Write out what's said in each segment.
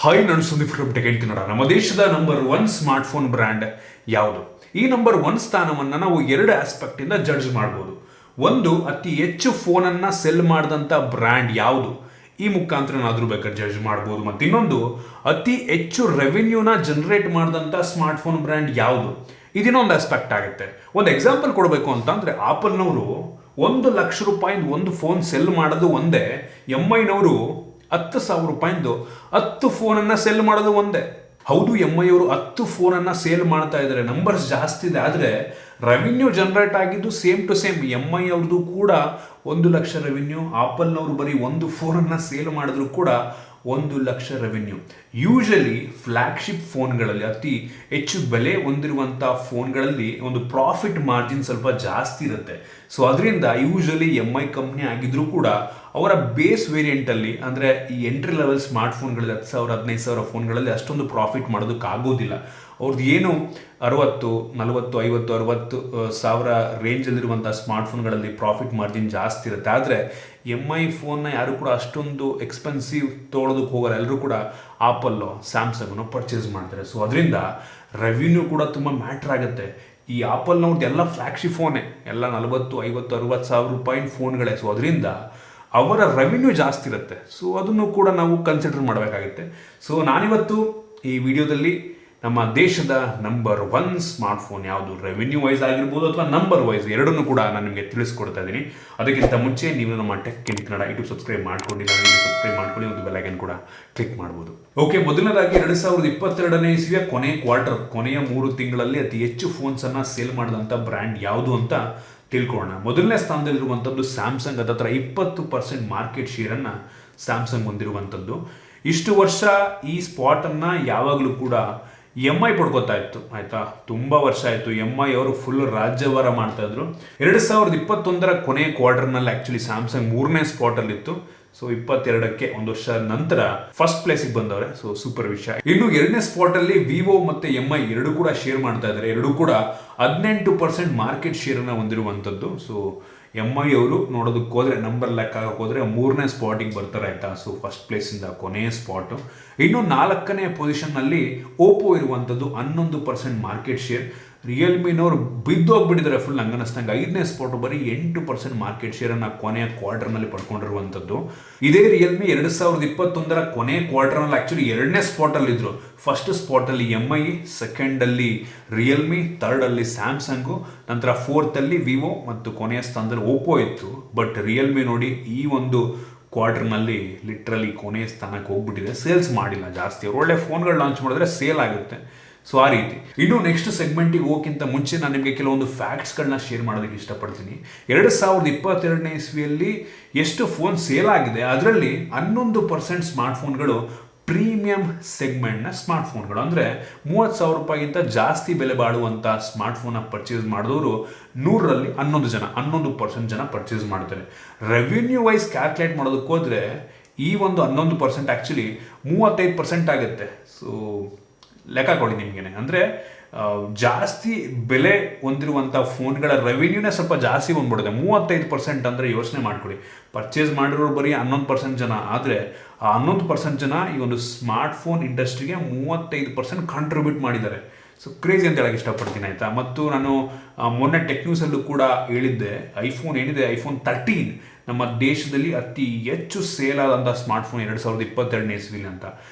Hi, ನಾನು Sudeep from tech Kannada. ನಮ್ಮ ದೇಶದ ನಂಬರ್ 1 ಸ್ಮಾರ್ಟ್ಫೋನ್ ಬ್ರ್ಯಾಂಡ್ ಯಾವುದು? ಈ ನಂಬರ್ 1 ಸ್ಥಾನವನ್ನು ನಾವು ಎರಡು ಆಸ್ಪೆಕ್ಟ್ ಇಂದ ಜಡ್ಜ್ ಮಾಡಬಹುದು. ಒಂದು, ಅತಿ ಹೆಚ್ಚು ಫೋನನ್ನು ಸೆಲ್ ಮಾಡಿದಂಥ ಬ್ರ್ಯಾಂಡ್ ಯಾವುದು, ಈ ಮುಖಾಂತರ ನಾದ್ರೂ ಬೇಕಾದ್ರೆ ಜಡ್ಜ್ ಮಾಡ್ಬೋದು. ಮತ್ತು ಇನ್ನೊಂದು, ಅತಿ ಹೆಚ್ಚು ರೆವಿನ್ಯೂನ ಜನರೇಟ್ ಮಾಡಿದಂಥ ಸ್ಮಾರ್ಟ್ಫೋನ್ ಬ್ರ್ಯಾಂಡ್ ಯಾವುದು, ಇದಿನ್ನೊಂದು ಆಸ್ಪೆಕ್ಟ್ ಆಗುತ್ತೆ. ಒಂದು ಎಕ್ಸಾಂಪಲ್ ಕೊಡಬೇಕು ಅಂತಂದರೆ, ಆಪಲ್ನವರು 1,00,000 ಒಂದು ಫೋನ್ ಸೆಲ್ ಮಾಡೋದು ಒಂದೇ, MIನವರು 10,000 ರೂಪಾಯಿಂದು 10 ಫೋನನ್ನು ಸೆಲ್ ಮಾಡೋದು ಒಂದೇ. ಹೌದು, MI ಅವರು 10 ಫೋನನ್ನು ಸೇಲ್ ಮಾಡ್ತಾ ಇದ್ದಾರೆ, ನಂಬರ್ಸ್ ಜಾಸ್ತಿ ಇದೆ. ಆದರೆ ರೆವಿನ್ಯೂ ಜನರೇಟ್ ಆಗಿದ್ದು ಸೇಮ್ ಟು ಸೇಮ್. MI ಅವ್ರದ್ದು ಕೂಡ 1,00,000 ರೆವಿನ್ಯೂ, ಆಪಲ್ನವರು ಬರೀ ಒಂದು ಫೋನನ್ನು ಸೇಲ್ ಮಾಡಿದ್ರು ಕೂಡ 1,00,000 ರೆವಿನ್ಯೂ. ಯೂಶಲಿ ಫ್ಲ್ಯಾಗ್ಶಿಪ್ ಫೋನ್ಗಳಲ್ಲಿ, ಅತಿ ಹೆಚ್ಚು ಬೆಲೆ ಹೊಂದಿರುವಂಥ ಫೋನ್ಗಳಲ್ಲಿ ಒಂದು ಪ್ರಾಫಿಟ್ ಮಾರ್ಜಿನ್ ಸ್ವಲ್ಪ ಜಾಸ್ತಿ ಇರುತ್ತೆ. ಸೊ ಅದರಿಂದ ಯೂಶಲಿ MI ಕಂಪ್ನಿ ಆಗಿದ್ರೂ ಕೂಡ ಅವರ ಬೇಸ್ ವೇರಿಯಂಟಲ್ಲಿ, ಅಂದರೆ ಈ ಎಂಟ್ರಿ ಲೆವೆಲ್ ಸ್ಮಾರ್ಟ್ಫೋನ್ಗಳಲ್ಲಿ 10,000 15,000 ಫೋನ್ಗಳಲ್ಲಿ ಅಷ್ಟೊಂದು ಪ್ರಾಫಿಟ್ ಮಾಡೋದಕ್ಕಾಗೋದಿಲ್ಲ. ಅವ್ರದ್ದು ಏನು 60, 40, 50, 60 ಸಾವಿರ ರೇಂಜಲ್ಲಿರುವಂಥ ಸ್ಮಾರ್ಟ್ಫೋನ್ಗಳಲ್ಲಿ ಪ್ರಾಫಿಟ್ ಮಾರ್ಜಿನ್ ಜಾಸ್ತಿ ಇರುತ್ತೆ. ಆದರೆ MI ಫೋನ್ನ ಯಾರು ಕೂಡ ಅಷ್ಟೊಂದು ಎಕ್ಸ್ಪೆನ್ಸಿವ್ ತೊಗೊಳೋದಕ್ಕೆ ಹೋಗಲ್ಲ. ಎಲ್ಲರೂ ಕೂಡ ಆಪಲ್ಲು, ಸ್ಯಾಮ್ಸಂಗನ್ನು ಪರ್ಚೇಸ್ ಮಾಡ್ತಾರೆ. ಸೊ ಅದರಿಂದ ರೆವಿನ್ಯೂ ಕೂಡ ತುಂಬ ಮ್ಯಾಟ್ರ್ ಆಗುತ್ತೆ. ಈ ಆಪಲ್ನವ್ರದ್ದು ಎಲ್ಲ ಫ್ಲ್ಯಾಗ್ಶಿಪ್ ಫೋನೇ, ಎಲ್ಲ 40, 50, 60 ಸಾವಿರ ರೂಪಾಯಿ ಫೋನ್ಗಳೇ. ಸೊ ಅದರಿಂದ ಅವರ ರೆವಿನ್ಯೂ ಜಾಸ್ತಿ ಇರುತ್ತೆ. ಸೊ ಅದನ್ನು ಕೂಡ ನಾವು ಕನ್ಸಿಡರ್ ಮಾಡಬೇಕಾಗುತ್ತೆ. ಸೊ ನಾನಿವತ್ತು ಈ ವಿಡಿಯೋದಲ್ಲಿ ನಮ್ಮ ದೇಶದ ನಂಬರ್ 1 ಸ್ಮಾರ್ಟ್ಫೋನ್ ಯಾವುದು, ರೆವಿನ್ಯೂ ವೈಸ್ ಆಗಿರ್ಬೋದು ಅಥವಾ ನಂಬರ್ ವೈಸ್, ಎರಡನ್ನೂ ಕೂಡ ನಾನು ನಿಮಗೆ ತಿಳಿಸ್ಕೊಡ್ತಾ ಇದ್ದೀನಿ. ಅದಕ್ಕಿಂತ ಮುಂಚೆ ನೀವು ನಮ್ಮ tech in Kannada YouTube subscribe ಮಾಡ್ಕೊಂಡಿಲ್ಲ, ಸಬ್ಸ್ಕ್ರೈಬ್ ಮಾಡ್ಕೊಳ್ಳಿ, ಒಂದು ಬೆಲ್ ಐಕನ್ ಕೂಡ ಕ್ಲಿಕ್ ಮಾಡ್ಬೋದು. ಓಕೆ, ಮೊದಲನೇದಾಗಿ 2022ನೇ ಇಸ್ವಿಯ ಕೊನೆಯ 3 ತಿಂಗಳಲ್ಲಿ ಅತಿ ಹೆಚ್ಚು ಫೋನ್ಸನ್ನು ಸೇಲ್ ಮಾಡಿದಂಥ ಬ್ರ್ಯಾಂಡ್ ಯಾವುದು ಅಂತ ತಿಳ್ಕೊಳ್ಳೋಣ. ಮೊದಲನೇ ಸ್ಥಾನದಲ್ಲಿರುವಂಥದ್ದು ಸ್ಯಾಮ್ಸಂಗ್. ಅದತ್ರ 20% ಮಾರ್ಕೆಟ್ ಶೇರನ್ನು ಸ್ಯಾಮ್ಸಂಗ್ ಹೊಂದಿರುವಂಥದ್ದು. ಇಷ್ಟು ವರ್ಷ ಈ ಸ್ಪಾಟನ್ನು ಯಾವಾಗಲೂ ಕೂಡ MI ಪಡ್ಕೋತಾ ಇತ್ತು. ಆಯಿತಾ, ತುಂಬ ವರ್ಷ ಆಯಿತು. MI ಅವರು ಫುಲ್ ರಾಜ್ಯಭಾರ ಮಾಡ್ತಾ ಇದ್ರು. 2021ರ ಕೊನೆಯ ಕ್ವಾರ್ಟರ್ನಲ್ಲಿ ಆ್ಯಕ್ಚುಲಿ ಸ್ಯಾಮ್ಸಂಗ್ 3ನೇ ಸ್ಪಾಟಲ್ಲಿತ್ತು. ಸೊ 22ಕ್ಕೆ ಒಂದು ವರ್ಷ ನಂತರ ಫಸ್ಟ್ ಪ್ಲೇಸಿಗೆ ಬಂದವ್ರೆ. ಸೊ ಸೂಪರ್ ವಿಷಯ. ಇನ್ನು 2ನೇ ಸ್ಪಾಟಲ್ಲಿ ವಿವೋ ಮತ್ತು MI ಎರಡೂ ಕೂಡ ಶೇರ್ ಮಾಡ್ತಾ ಇದ್ದಾರೆ. ಎರಡೂ ಕೂಡ 18% ಮಾರ್ಕೆಟ್ ಶೇರನ್ನು ಹೊಂದಿರುವಂಥದ್ದು. ಸೊ MI ಅವರು ನೋಡೋದಕ್ಕೆ ಹೋದರೆ, ನಂಬರ್ ಲೆಕ್ಕ ಹಾಕಕ್ಕೆ ಹೋದರೆ 3ನೇ ಸ್ಪಾಟಿಗೆ ಬರ್ತಾರೆ. ಆಯಿತಾ, ಸೊ ಫಸ್ಟ್ ಪ್ಲೇಸಿಂದ ಕೊನೆಯ ಸ್ಪಾಟು. ಇನ್ನು 4ನೇ ಪೊಸಿಷನ್ನಲ್ಲಿ ಓಪೋ ಇರುವಂಥದ್ದು 11% ಮಾರ್ಕೆಟ್ ಶೇರ್. ರಿಯಲ್ಮಿನವರು ಬಿದ್ದೋಗ್ಬಿಟ್ಟಿದ್ದಾರೆ ಫುಲ್ ಹಂಗನಿಸ್ತಂಗೆ. 5ನೇ ಸ್ಪಾಟು ಬರೀ 8% ಮಾರ್ಕೆಟ್ ಶೇರನ್ನು ಕೊನೆಯ ಕ್ವಾರ್ಟರ್ನಲ್ಲಿ ಪಡ್ಕೊಂಡಿರುವಂಥದ್ದು. ಇದೇ ರಿಯಲ್ಮಿ 2021ರ ಕೊನೆಯ ಕ್ವಾರ್ಟರ್ನಲ್ಲಿ ಆ್ಯಕ್ಚುಲಿ 2ನೇ ಸ್ಪಾಟಲ್ಲಿದ್ದರು. ಫಸ್ಟ್ ಸ್ಪಾಟಲ್ಲಿ MI, ಸೆಕೆಂಡಲ್ಲಿ ರಿಯಲ್ಮಿ, ಥರ್ಡಲ್ಲಿ ಸ್ಯಾಮ್ಸಂಗು, ನಂತರ ಫೋರ್ತಲ್ಲಿ ವಿವೋ ಮತ್ತು ಕೊನೆಯ ಸ್ಥಾನದಲ್ಲಿ ಓಪೋ ಇತ್ತು. ಬಟ್ ರಿಯಲ್ಮಿ ನೋಡಿ ಈ ಒಂದು ಕ್ವಾರ್ಟರ್ನಲ್ಲಿ ಲಿಟ್ರಲಿ ಕೊನೆಯ ಸ್ಥಾನಕ್ಕೆ ಹೋಗ್ಬಿಟ್ಟಿದೆ. ಸೇಲ್ಸ್ ಮಾಡಿಲ್ಲ ಜಾಸ್ತಿ. ಅವ್ರು ಒಳ್ಳೆ ಫೋನ್ಗಳು ಲಾಂಚ್ ಮಾಡಿದ್ರೆ ಸೇಲ್ ಆಗುತ್ತೆ. ಸೊ ಆ ರೀತಿ. ಇನ್ನು ನೆಕ್ಸ್ಟ್ ಸೆಗ್ಮೆಂಟಿಗೆ ಹೋಗೋಕ್ಕಿಂತ ಮುಂಚೆ ನಾನು ನಿಮಗೆ ಕೆಲವೊಂದು ಫ್ಯಾಕ್ಟ್ಸ್ಗಳನ್ನ ಶೇರ್ ಮಾಡೋದಕ್ಕೆ ಇಷ್ಟಪಡ್ತೀನಿ. 2022ನೇ ಇಸ್ವಿಯಲ್ಲಿ ಎಷ್ಟು ಫೋನ್ ಸೇಲ್ ಆಗಿದೆ, ಅದರಲ್ಲಿ 11% ಸ್ಮಾರ್ಟ್ಫೋನ್ಗಳು ಪ್ರೀಮಿಯಂ ಸೆಗ್ಮೆಂಟ್ನ ಸ್ಮಾರ್ಟ್ಫೋನ್ಗಳು. ಅಂದರೆ 30,000 ರೂಪಾಯಿಗಿಂತ ಜಾಸ್ತಿ ಬೆಲೆ ಬಾಳುವಂಥ ಸ್ಮಾರ್ಟ್ಫೋನ್ನ ಪರ್ಚೇಸ್ ಮಾಡಿದವರು 100ರಲ್ಲಿ 11% ಜನ ಪರ್ಚೇಸ್ ಮಾಡ್ತಾರೆ. ರೆವಿನ್ಯೂ ವೈಸ್ ಕ್ಯಾಲ್ಕುಲೇಟ್ ಮಾಡೋದಕ್ಕೆ ಹೋದರೆ ಈ ಒಂದು 11% ಆ್ಯಕ್ಚುಲಿ 35% ಆಗುತ್ತೆ. ಸೊ ಲೆಕ್ಕ ಕೊಡಿ ನಿಮಗೇನೆ. ಅಂದರೆ ಜಾಸ್ತಿ ಬೆಲೆ ಹೊಂದಿರುವಂಥ ಫೋನ್ಗಳ ರೆವಿನ್ಯೂನೇ ಸ್ವಲ್ಪ ಜಾಸ್ತಿ ಬಂದ್ಬಿಡುತ್ತೆ. 35% ಅಂದರೆ ಯೋಚನೆ ಮಾಡ್ಕೊಳ್ಳಿ. ಪರ್ಚೇಸ್ ಮಾಡಿರೋರು ಬರೀ 11% ಜನ, ಆದರೆ ಆ 11% ಜನ ಈ ಒಂದು ಸ್ಮಾರ್ಟ್ಫೋನ್ ಇಂಡಸ್ಟ್ರಿಗೆ 35% ಕಾಂಟ್ರಿಬ್ಯೂಟ್ ಮಾಡಿದ್ದಾರೆ. ಸೊ ಕ್ರೇಜಿ ಅಂತ ಹೇಳಕ್ಕೆ ಇಷ್ಟಪಡ್ತೀನಿ. ಆಯಿತಾ, ಮತ್ತು ನಾನು ಮೊನ್ನೆ ಟೆಕ್ ನ್ಯೂಸಲ್ಲೂ ಕೂಡ ಹೇಳಿದ್ದೆ, ಐಫೋನ್ 13 ನಮ್ಮ ದೇಶದಲ್ಲಿ ಅತಿ ಹೆಚ್ಚು ಸೇಲ್ ಆದಂಥ ಸ್ಮಾರ್ಟ್ಫೋನ್ 2022ನೇ ಇಸ್ವಿಲಿ ಅಂತ.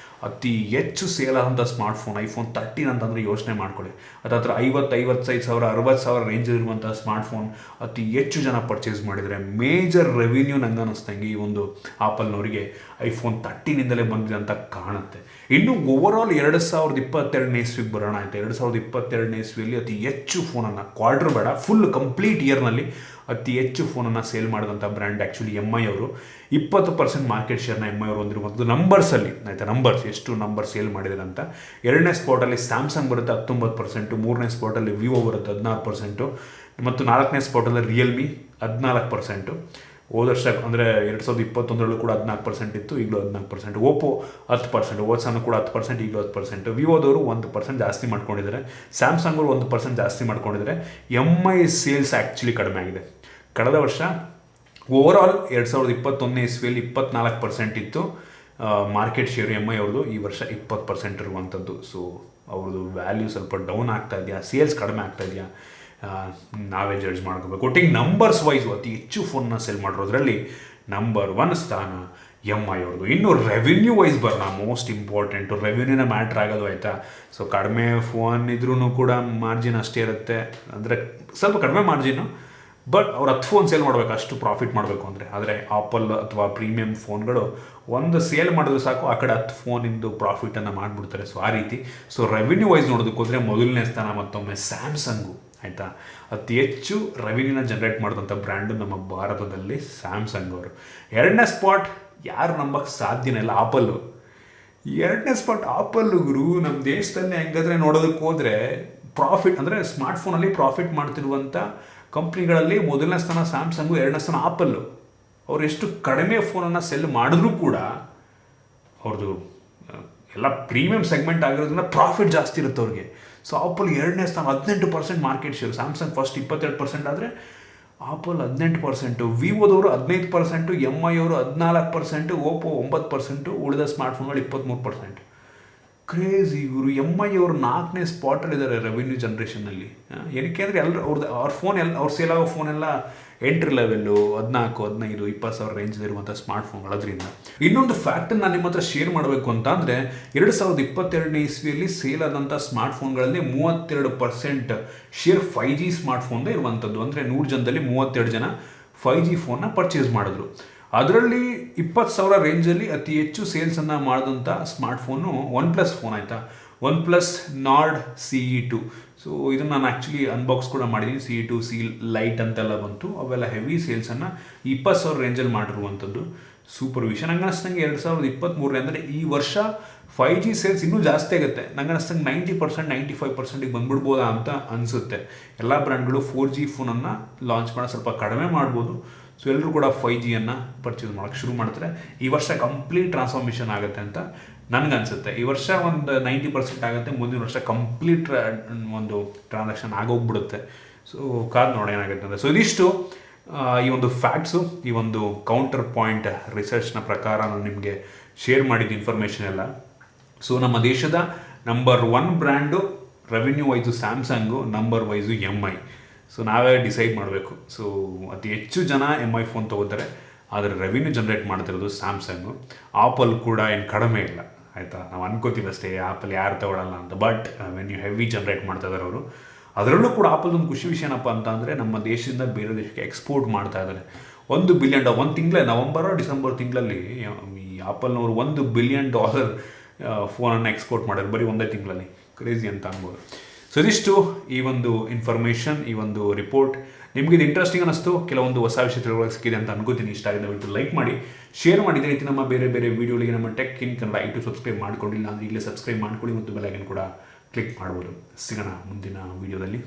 ಅತಿ ಹೆಚ್ಚು ಸೇಲ್ ಆದಂಥ ಸ್ಮಾರ್ಟ್ಫೋನ್ ಐಫೋನ್ 13 ಅಂತಂದರೆ ಯೋಚನೆ ಮಾಡ್ಕೊಳ್ಳಿ. ಅದತ್ರ 55,000 60,000 ರೇಂಜಲ್ಲಿರುವಂಥ ಸ್ಮಾರ್ಟ್ಫೋನ್ ಅತಿ ಹೆಚ್ಚು ಜನ ಪರ್ಚೇಸ್ ಮಾಡಿದರೆ ಮೇಜರ್ ರೆವಿನ್ಯೂ ನಂಗೆ ಅನ್ನಿಸ್ತಂಗೆ ಈ ಒಂದು ಆಪಲ್ನವರಿಗೆ ಐಫೋನ್ 13ಇಂದಲೇ ಬಂದಿದೆ ಅಂತ ಕಾಣುತ್ತೆ. ಇನ್ನು ಓವರಾಲ್ 2022ನೇ ಇಸ್ವಿಗೆ ಬರೋಣ. ಆಯಿತು, 2022ನೇ ಇಸ್ವಿಯಲ್ಲಿ ಅತಿ ಹೆಚ್ಚು ಫೋನನ್ನು, ಕ್ವಾರ್ಟರ್ ಬೇಡ, ಫುಲ್ ಕಂಪ್ಲೀಟ್ ಇಯರ್ನಲ್ಲಿ ಅತಿ ಹೆಚ್ಚು ಫೋನನ್ನು ಸೇಲ್ ಮಾಡಿದಂಥ ಬ್ರ್ಯಾಂಡ್ ಆ್ಯಕ್ಚುಲಿ MI ಅವರು. 20% ಮಾರ್ಕೆಟ್ ಶೇರ್ನ MI ಅವರು ಹೊಂದಿರುವಂಥದ್ದು ನಂಬರ್ಸಲ್ಲಿ. ಆಯಿತಾ, ನಂಬರ್ಸ್ ಎಷ್ಟು ನಂಬರ್ ಸೇಲ್ ಮಾಡಿದ್ದಾರೆ ಅಂತ. 2ನೇ ಸ್ಪಾಟಲ್ಲಿ ಸ್ಯಾಮ್ಸಂಗ್ ಬರುತ್ತೆ 19%, 3ನೇ ಸ್ಪಾಟಲ್ಲಿ ವಿವೋ ಬರುತ್ತೆ 16%, ಮತ್ತು 4ನೇ ಸ್ಪಾಟಲ್ಲಿ ರಿಯಲ್ಮಿ 14%. ಹೋದ ವರ್ಷ ಅಂದರೆ 2021ರಲ್ಲೂ ಕೂಡ 14% ಇತ್ತು, ಈಗಲೂ 14%. ಓಪೋ 10%, ಹೋದ ಸಲ ಕೂಡ 10%, ಈಗಲೂ 10%. ವಿವೋದವರು 1% ಜಾಸ್ತಿ ಮಾಡ್ಕೊಂಡಿದ್ದಾರೆ. ಸ್ಯಾಮ್ಸಂಗ್ ಅವರು 1% ಜಾಸ್ತಿ ಮಾಡ್ಕೊಂಡಿದ್ದಾರೆ. MI ಸೇಲ್ಸ್ ಆ್ಯಕ್ಚುಲಿ ಕಡಿಮೆ ಆಗಿದೆ. ಕಳೆದ ವರ್ಷ ಓವರಾಲ್ 2021ನೇ ಇಸ್ವಿಯಲ್ಲಿ 24% ಇತ್ತು. ಮಾರ್ಕೆಟ್ ಶೇರು ಎಮ್ ಐ ಅವ್ರದ್ದು ಈ ವರ್ಷ 20% ಇರುವಂಥದ್ದು. ಸೊ ಅವ್ರದ್ದು ವ್ಯಾಲ್ಯೂ ಸ್ವಲ್ಪ ಡೌನ್ ಆಗ್ತಾ ಇದೆಯಾ, ಸೇಲ್ಸ್ ಕಡಿಮೆ ಆಗ್ತಾ ಇದೆಯಾ, ನಾವೇ ಜಡ್ಜ್ ಮಾಡ್ಕೋಬೇಕು. ಒಟ್ಟಿಗೆ ನಂಬರ್ಸ್ ವೈಸು ಅತಿ ಹೆಚ್ಚು ಫೋನ್ನ ಸೆಲ್ ಮಾಡಿರೋದ್ರಲ್ಲಿ ನಂಬರ್ 1 ಸ್ಥಾನ ಎಮ್ ಐ ಅವ್ರದ್ದು. ಇನ್ನು ರೆವಿನ್ಯೂ ವೈಸ್ ಬರೋಣ, ಮೋಸ್ಟ್ ಇಂಪಾರ್ಟೆಂಟು. ರೆವಿನ್ಯೂನೇ ಮ್ಯಾಟ್ರ್ ಆಗೋದು, ಆಯಿತಾ. ಸೊ ಕಡಿಮೆ ಫೋನ್ ಇದ್ರೂ ಕೂಡ ಮಾರ್ಜಿನ್ ಅಷ್ಟೇ ಇರುತ್ತೆ, ಅಂದರೆ ಸ್ವಲ್ಪ ಕಡಿಮೆ ಮಾರ್ಜಿನ್ನು, ಬಟ್ ಅವ್ರು 10 ಫೋನ್ ಸೇಲ್ ಮಾಡಬೇಕು, ಅಷ್ಟು ಪ್ರಾಫಿಟ್ ಮಾಡಬೇಕು ಅಂದರೆ. ಆದರೆ ಆಪಲ್ ಅಥವಾ ಪ್ರೀಮಿಯಂ ಫೋನ್ಗಳು ಒಂದು ಸೇಲ್ ಮಾಡಿದ್ರೆ ಸಾಕು, ಆ ಕಡೆ 10 ಫೋನಿಂದು ಪ್ರಾಫಿಟನ್ನು ಮಾಡಿಬಿಡ್ತಾರೆ. ಸೊ ಆ ರೀತಿ. ಸೊ ರೆವಿನ್ಯೂ ವೈಸ್ ನೋಡೋದಕ್ಕೆ ಹೋದರೆ ಮೊದಲನೇ ಸ್ಥಾನ ಮತ್ತೊಮ್ಮೆ ಸ್ಯಾಮ್ಸಂಗು, ಆಯಿತಾ. ಅತಿ ಹೆಚ್ಚು ರೆವಿನ್ಯೂನ ಜನರೇಟ್ ಮಾಡಿದಂಥ ಬ್ರ್ಯಾಂಡು ನಮ್ಮ ಭಾರತದಲ್ಲಿ ಸ್ಯಾಮ್ಸಂಗ್ ಅವರು. 2ನೇ ಸ್ಪಾಟ್ ಯಾರು ನಂಬಕ್ಕೆ ಸಾಧ್ಯನೇ ಇಲ್ಲ, ಆಪಲ್ಲು. 2ನೇ ಸ್ಪಾಟ್ ಆಪಲ್ಲು ಗುರು. ನಮ್ಮ ದೇಶದಲ್ಲಿ ಹೆಂಗಾದ್ರೆ ನೋಡೋದಕ್ಕೆ ಹೋದರೆ ಪ್ರಾಫಿಟ್ ಅಂದರೆ ಸ್ಮಾರ್ಟ್ಫೋನಲ್ಲಿ ಪ್ರಾಫಿಟ್ ಮಾಡ್ತಿರುವಂಥ ಕಂಪ್ನಿಗಳಲ್ಲಿ ಮೊದಲನೇ ಸ್ಥಾನ ಸ್ಯಾಮ್ಸಂಗು, 2ನೇ ಸ್ಥಾನ ಆಪಲ್ಲು. ಅವ್ರು ಎಷ್ಟು ಕಡಿಮೆ ಫೋನನ್ನು ಸೆಲ್ ಮಾಡಿದ್ರೂ ಕೂಡ ಅವ್ರದ್ದು ಎಲ್ಲ ಪ್ರೀಮಿಯಂ ಸೆಗ್ಮೆಂಟ್ ಆಗಿರೋದ್ರಿಂದ ಪ್ರಾಫಿಟ್ ಜಾಸ್ತಿ ಇರುತ್ತೆ ಅವ್ರಿಗೆ. ಸೊ ಆಪಲ್ 2ನೇ ಸ್ಥಾನ, 18% ಮಾರ್ಕೆಟ್ ಶೇರ್. ಸ್ಯಾಮ್ಸಂಗ್ ಫಸ್ಟ್ 22% ಆದರೆ ಆಪಲ್ 18%, ವಿವೋದವರು 15%, ಎಮ್ ಐ ಅವರು 14%, ಓಪೋ 9%, ಉಳಿದ ಸ್ಮಾರ್ಟ್ಫೋನ್ಗಳು 23%. ಕ್ರೇಜಿ ಇವರು. ಎಮ್ ಐ ಅವರು 4ನೇ ಸ್ಪಾಟಲ್ಲಿದ್ದಾರೆ ರೆವಿನ್ಯೂ ಜನ್ರೇಷನಲ್ಲಿ. ಏನಕ್ಕೆ ಅಂದರೆ ಅವ್ರ ಫೋನ್ ಅವ್ರು ಸೇಲ್ ಆಗೋ ಫೋನೆಲ್ಲ ಎಂಟ್ರಿ ಲೆವೆಲ್ಲು 14, 15, 20 ಸಾವಿರ ರೇಂಜಲ್ಲಿರುವಂಥ ಸ್ಮಾರ್ಟ್ಫೋನ್ಗಳು. ಅದರಿಂದ ಇನ್ನೊಂದು ಫ್ಯಾಕ್ಟನ್ನು ನಾನು ನಿಮ್ಮ ಹತ್ರ ಶೇರ್ ಮಾಡಬೇಕು ಅಂತ ಅಂದರೆ 2022ನೇ ಇಸ್ವಿಯಲ್ಲಿ ಸೇಲ್ ಆದಂಥ ಸ್ಮಾರ್ಟ್ಫೋನ್ಗಳಲ್ಲಿ 32% ಶೇರ್ 5G ಸ್ಮಾರ್ಟ್ಫೋನ್ದೇ ಇರುವಂಥದ್ದು. ಅಂದರೆ 100 ಜನದಲ್ಲಿ 32 ಜನ 5G ಫೋನ್ನ ಪರ್ಚೇಸ್ ಮಾಡಿದ್ರು. ಅದರಲ್ಲಿ 20,000 ರೇಂಜಲ್ಲಿ ಅತಿ ಹೆಚ್ಚು ಸೇಲ್ಸನ್ನು ಮಾಡಿದಂಥ ಸ್ಮಾರ್ಟ್ಫೋನು OnePlus ಫೋನ್, ಆಯಿತಾ. OnePlus Nord CE2. ಸೊ ಇದನ್ನು ನಾನು ಆ್ಯಕ್ಚುಲಿ ಅನ್ಬಾಕ್ಸ್ ಕೂಡ ಮಾಡಿದ್ದೀನಿ. CE2, C ಲೈಟ್ ಅಂತೆಲ್ಲ ಬಂತು. ಅವೆಲ್ಲ ಹೆವಿ ಸೇಲ್ಸನ್ನು 20,000 ರೇಂಜಲ್ಲಿ ಮಾಡಿರುವಂಥದ್ದು. ಸೂಪರ್ ವಿಷಯ. ನಂಗೆ ಅನಿಸ್ತಂಗೆ 2023 ಅಂದರೆ ಈ ವರ್ಷ 5G ಸೇಲ್ಸ್ ಇನ್ನೂ ಜಾಸ್ತಿ ಆಗುತ್ತೆ. ನಂಗೆ ಅನಿಸ್ತಂಗೆ 90%, 95%ಗೆ ಬಂದ್ಬಿಡ್ಬೋದಾ ಅಂತ ಅನಿಸುತ್ತೆ. ಎಲ್ಲ ಬ್ರ್ಯಾಂಡ್ಗಳು 4G ಫೋನನ್ನು ಲಾಂಚ್ ಮಾಡೋದು ಸ್ವಲ್ಪ ಕಡಿಮೆ ಮಾಡ್ಬೋದು. ಸೊ ಎಲ್ಲರೂ ಕೂಡ 5Gಯನ್ನು ಪರ್ಚೇಸ್ ಮಾಡೋಕ್ಕೆ ಶುರು ಮಾಡ್ತಾರೆ. ಈ ವರ್ಷ ಕಂಪ್ಲೀಟ್ ಟ್ರಾನ್ಸ್ಫಾರ್ಮೇಷನ್ ಆಗುತ್ತೆ ಅಂತ ನನಗನ್ಸುತ್ತೆ. ಈ ವರ್ಷ ಒಂದು 90% ಆಗುತ್ತೆ, ಮುಂದಿನ ವರ್ಷ ಕಂಪ್ಲೀಟ್ ಒಂದು ಟ್ರಾನ್ಸಾಕ್ಷನ್ ಆಗೋಗ್ಬಿಡುತ್ತೆ. ಸೊ ಕಾದು ನೋಡಿ ಏನಾಗುತ್ತೆ ಅಂದರೆ. ಸೊ ಇದಿಷ್ಟು ಈ ಒಂದು ಫ್ಯಾಕ್ಟ್ಸು, ಈ ಒಂದು ಕೌಂಟರ್ ಪಾಯಿಂಟ್ ರಿಸರ್ಚ್ನ ಪ್ರಕಾರ ನಾನು ನಿಮಗೆ ಶೇರ್ ಮಾಡಿದ ಇನ್ಫಾರ್ಮೇಷನ್ ಎಲ್ಲ. ಸೊ ನಮ್ಮ ದೇಶದ number 1 brand revenue wise Samsung, number wise M I. So ನಾವೇ ಡಿಸೈಡ್ ಮಾಡಬೇಕು. ಸೊ ಅತಿ ಹೆಚ್ಚು ಜನ ಎಮ್ ಐ ಫೋನ್ ತೊಗೋತಾರೆ, ಆದರೆ ರೆವಿನ್ಯೂ ಜನ್ರೇಟ್ ಮಾಡ್ತಿರೋದು ಸ್ಯಾಮ್ಸಂಗು. ಆಪಲ್ ಕೂಡ ಏನು ಕಡಿಮೆ ಇಲ್ಲ, ಆಯಿತಾ. ನಾವು ಅನ್ಕೋತೀವಿ ಅಷ್ಟೇ ಆಪಲ್ ಯಾರು ತಗೊಳ್ಳಲ್ಲ ಅಂತ, ಬಟ್ ವೆನ್ ಹೆವಿ ಜನ್ರೇಟ್ ಮಾಡ್ತಾ ಇದ್ದಾರೆ ಅವರು. ಅದರಲ್ಲೂ ಕೂಡ ಆಪಲ್ದೊಂದು ಖುಷಿ ವಿಷಯ ಏನಪ್ಪ ಅಂತ ಅಂದರೆ ನಮ್ಮ ದೇಶದಿಂದ ಬೇರೆ ದೇಶಕ್ಕೆ ಎಕ್ಸ್ಪೋರ್ಟ್ ಮಾಡ್ತಾ ಇದ್ದಾರೆ. $1 ಬಿಲಿಯನ್ ಒಂದು ತಿಂಗಳೇ, ನವಂಬರ್ ಡಿಸೆಂಬರ್ ತಿಂಗಳಲ್ಲಿ ಈ ಆಪಲ್ನವರು $1 ಬಿಲಿಯನ್ ಫೋನನ್ನು ಎಕ್ಸ್ಪೋರ್ಟ್ ಮಾಡೋದು ಬರೀ ಒಂದೇ ತಿಂಗಳಲ್ಲಿ. ಕ್ರೇಜಿ ಅಂತ ಅನ್ಬೋದು. ಸೊ ಇದಿಷ್ಟು ಈ ಒಂದು ಇನ್ಫಾರ್ಮೇಷನ್, ಈ ಒಂದು ರಿಪೋರ್ಟ್. ನಿಮಗೆ ಇದು ಇಂಟ್ರೆಸ್ಟಿಂಗ್ ಅನ್ನಿಸ್ತು, ಕೆಲವೊಂದು ಹೊಸ ವಿಷಯ ತಿಳುವಳಿಕೆ ಸಿಕ್ಕಿದೆ ಅಂತ ಅನ್ಕೋತೀನಿ. ಇಷ್ಟ ಆಗಿದೆ ದಯವಿಟ್ಟು ಲೈಕ್ ಮಾಡಿ, ಶೇರ್ ಮಾಡಿ. ಇದೇ ರೀತಿ ನಮ್ಮ ಬೇರೆ ಬೇರೆ ವೀಡಿಯೋಗಳಿಗೆ ನಮ್ಮ tech in Kannada YouTube subscribe ಮಾಡ್ಕೊಂಡಿಲ್ಲ ಅಂದರೆ ಇಲ್ಲೇ ಸಬ್ಸ್ಕ್ರೈಬ್ ಮಾಡ್ಕೊಳ್ಳಿ ಮತ್ತು ಬೆಲ್ ಐಕನ್ ಕೂಡ ಕ್ಲಿಕ್ ಮಾಡ್ಬೋದು. ಸಿಗೋಣ ಮುಂದಿನ ವೀಡಿಯೋದಲ್ಲಿ.